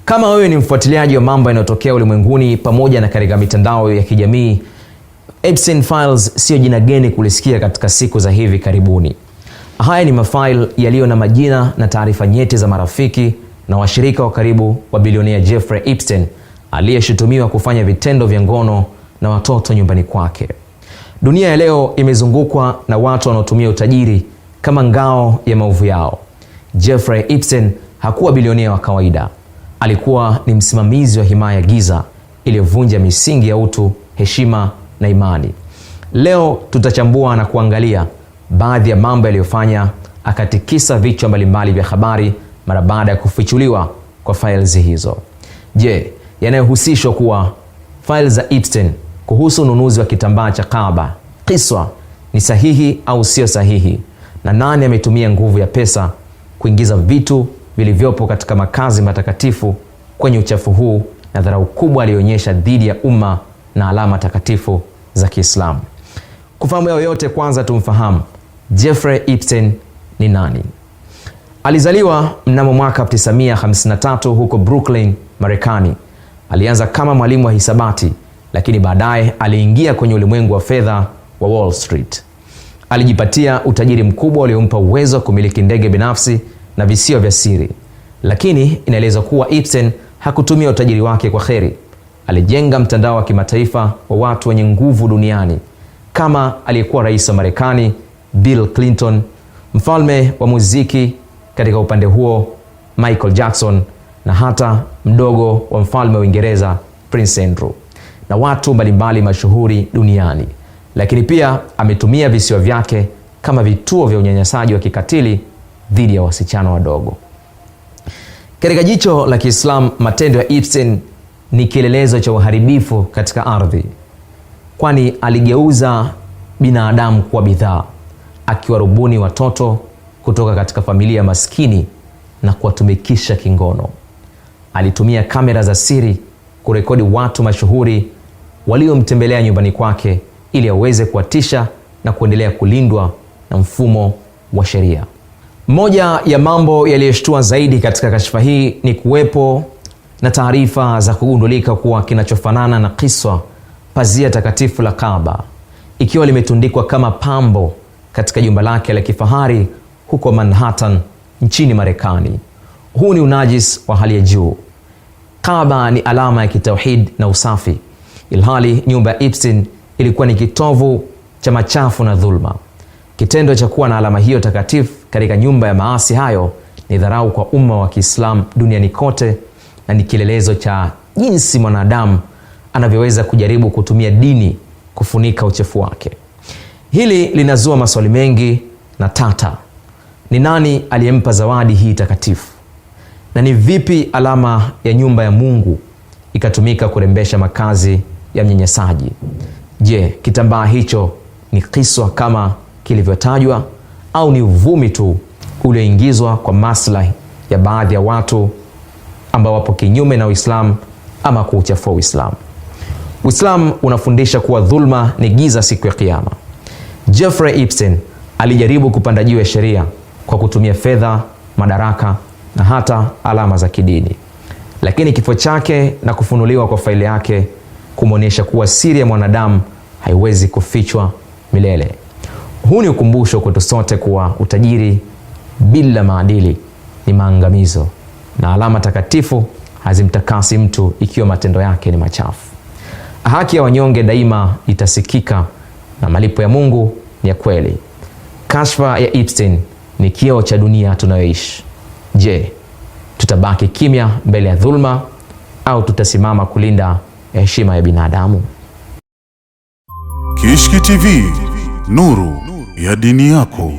Kama wewe ni mfuatiliaji wa mambo yanayotokea ulimwenguni pamoja na katika mitandao ya kijamii, Epstein Files sio jina geni kulisikia katika siku za hivi karibuni. Haya ni mafaili yaliyo na majina na taarifa nyeti za marafiki na washirika wa karibu wa bilionea Jeffrey Epstein aliyeshutumiwa kufanya vitendo vya ngono na watoto nyumbani kwake. Dunia ya leo imezungukwa na watu wanaotumia utajiri kama ngao ya maovu yao. Jeffrey Epstein hakuwa bilionea wa kawaida. Alikuwa ni msimamizi wa himaya giza iliyovunja misingi ya utu, heshima na imani. Leo tutachambua na kuangalia baadhi ya mambo yaliyofanya akatikisa vichwa mbalimbali vya habari mara baada ya kufichuliwa kwa files hizo. Je, yanayohusishwa kuwa files za Epstein kuhusu ununuzi wa kitambaa cha Kaaba, kiswa ni sahihi au sio sahihi, na nani ametumia nguvu ya pesa kuingiza vitu vilivyopo katika makazi matakatifu kwenye uchafu huu na dharau kubwa alionyesha dhidi ya umma na alama takatifu za Kiislamu. Kufahamu yote, kwanza tumfahamu Jeffrey Epstein ni nani. Alizaliwa mnamo mwaka 1953 huko Brooklyn, Marekani. Alianza kama mwalimu wa hisabati, lakini baadaye aliingia kwenye ulimwengu wa fedha wa Wall Street. Alijipatia utajiri mkubwa uliompa uwezo wa kumiliki ndege binafsi na visio vya siri. Lakini inaelezwa kuwa Epstein hakutumia utajiri wake kwa kheri. Alijenga mtandao wa kimataifa wa watu wenye nguvu duniani, kama aliyekuwa rais wa Marekani Bill Clinton, mfalme wa muziki katika upande huo Michael Jackson, na hata mdogo wa mfalme wa Uingereza Prince Andrew, na watu mbalimbali mashuhuri duniani. Lakini pia ametumia visiwa vyake kama vituo vya unyanyasaji wa kikatili dhidi ya wasichana wadogo. Katika jicho la Kiislamu, matendo ya Epstein ni kielelezo cha uharibifu katika ardhi, kwani aligeuza binadamu kuwa bidhaa, akiwarubuni watoto kutoka katika familia maskini na kuwatumikisha kingono. Alitumia kamera za siri kurekodi watu mashuhuri waliomtembelea nyumbani kwake ili aweze kuwatisha na kuendelea kulindwa na mfumo wa sheria. Moja ya mambo yaliyoshtua zaidi katika kashfa hii ni kuwepo na taarifa za kugundulika kuwa kinachofanana na kiswa pazia takatifu la Kaaba, ikiwa limetundikwa kama pambo katika jumba lake la kifahari huko Manhattan nchini Marekani. Huu ni unajis wa hali ya juu. Kaaba ni alama ya kitauhid na usafi, ilhali nyumba ya Epstein ilikuwa ni kitovu cha machafu na dhulma. Kitendo cha kuwa na alama hiyo takatifu katika nyumba ya maasi hayo ni dharau kwa umma wa Kiislamu duniani kote, na ni kielelezo cha jinsi mwanadamu anavyoweza kujaribu kutumia dini kufunika uchafu wake. Hili linazua maswali mengi na tata. Ni nani aliyempa zawadi hii takatifu? Na ni vipi alama ya nyumba ya Mungu ikatumika kurembesha makazi ya mnyanyasaji? Je, kitambaa hicho ni kiswa kama kilivyotajwa, au ni uvumi tu ulioingizwa kwa maslahi ya baadhi ya watu ambao wapo kinyume na Uislamu ama kuuchafua Uislamu? Uislamu unafundisha kuwa dhulma ni giza siku ya Kiyama. Jeffrey Epstein alijaribu kupanda juu ya sheria kwa kutumia fedha, madaraka na hata alama za kidini. Lakini kifo chake na kufunuliwa kwa faili yake kumeonyesha kuwa siri ya mwanadamu haiwezi kufichwa milele. Huu ni ukumbusho kwetu sote kuwa utajiri bila maadili ni maangamizo, na alama takatifu hazimtakasi mtu ikiwa matendo yake ni machafu. Haki ya wanyonge daima itasikika, na malipo ya Mungu ni ya kweli. Kashfa ya Epstein ni kioo cha dunia tunayoishi. Je, tutabaki kimya mbele ya dhulma au tutasimama kulinda heshima ya binadamu? Kishki TV, nuru ya dini yako.